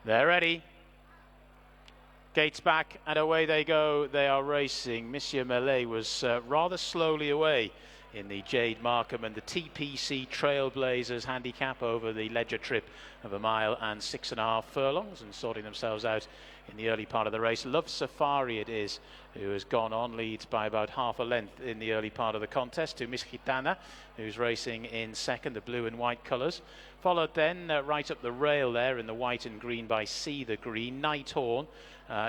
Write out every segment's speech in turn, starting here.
They're ready. Gates back and away they go. They are racing. Monsieur Melee was rather slowly away in the Jade, Markham and the TPC Trailblazers handicap over the Ledger trip of 1 mile and 6.5 furlongs, and sorting themselves out in the early part of the race. Love Safari it is who has gone on, leads by about half a length in the early part of the contest to Miss GITANA, who's racing in second, the blue and white colours. Followed then right up the rail there in the white and green by See the Green. Nighthorn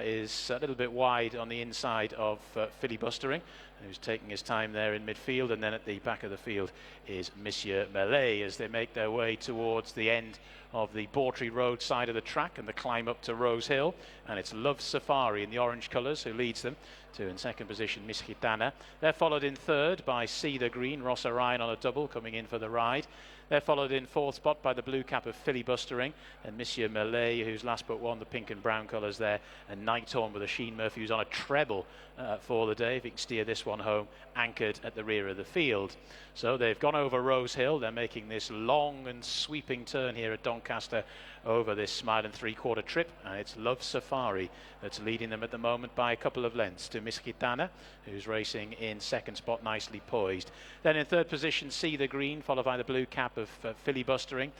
is a little bit wide on the inside of Filibustering, who's taking his time there in midfield, and then at the back of the field is Monsieur Melee as they make their way towards the end of the Bawtry Road side of the track and the climb up to Rose Hill. And it's Love Safari in the orange colours who leads them to, in second position, Miss GITANA. They're followed in third by See the Green, Ross Orion on a double coming in for the ride. They're followed in fourth spot by the blue cap of Filibustering and Monsieur Melee, who's last but one, the pink and brown colours there, and Nighthorn with a Sheen Murphy who's on a treble for the day, if he can steer this one home, anchored at the rear of the field. So they've gone over Rose Hill. They're making this long and sweeping turn here at Doncaster over this 1 3/4 trip, and it's Love Safari that's leading them at the moment by a couple of lengths to Miss GITANA, who's racing in second spot, nicely poised. Then in third position, See the Green, followed by the blue cap of Filibustering,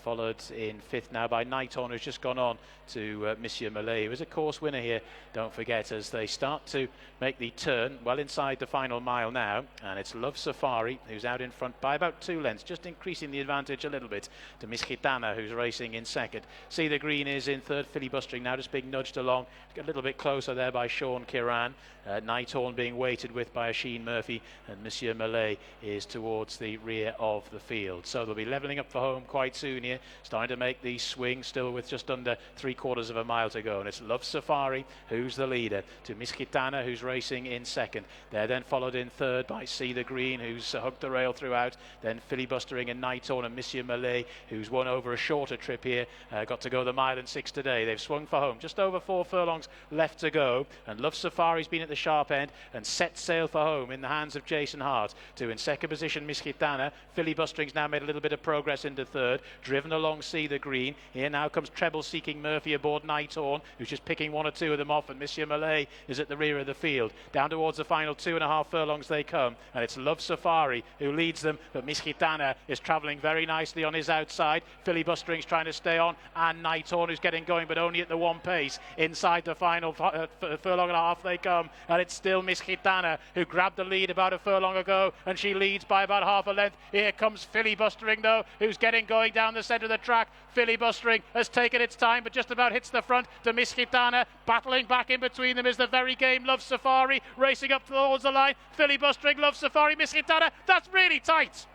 followed in fifth now by Nighthorn, who's just gone on to Monsieur Melee, who is a course winner here, don't forget, as they start to make the turn well inside the final mile now. And it's Love Safari who's out in front by about 2 lengths, just increasing the advantage a little bit to Miss GITANA, who's racing in second. See the Green is in third, Filibustering now just being nudged along, a little bit closer there by Sean Kiran. Nighthorn being weighted with by a Sheen Murphy, and Monsieur Melee is towards the rear of the field. So they'll be levelling up for home quite soon here, starting to make the swing, still with just under 3/4 of a mile to go. And it's Love Safari who's the leader to Miss GITANA, who's racing in second. They're then followed in third by See the Green, who's hugged the rail throughout, then Filibustering and Nighthorn, and Monsieur Melee, who's won over a shorter trip here, got to go the 1 mile and 6 today. They've swung for home, just over 4 furlongs left to go, and Love Safari's been at the sharp end and set sail for home in the hands of Jason Hart. To in second position Miss GITANA. Filibustering's now made a little bit of progress into third, driven along See the Green. Here now comes treble seeking Murphy aboard Nighthorn, who's just picking 1 or 2 of them off, and Monsieur Melee is at the rear of the field. Down towards the final 2.5 furlongs they come, and it's Love Safari who leads them, but Miss GITANA is travelling very nicely on his outside. Filibustering's trying to stay on, and Nighthorn who's getting going, but only at the 1 pace. Inside the final furlong and a half they come, and it's still Miss GITANA who grabbed the lead about a furlong ago, and she leads by about half a length. Here comes Filibustering though, who's getting going down the centre of the track. Filibustering has taken its time, but just about hits the front to Miss GITANA. Battling back in between them is the very game Love Safari, racing up towards the line. Filibustering, Love Safari, Miss GITANA. That's really tight.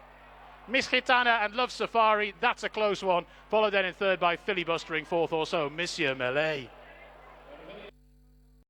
Miss GITANA and Love Safari, that's a close one. Followed then in third by Filibustering, fourth or so Monsieur Melee.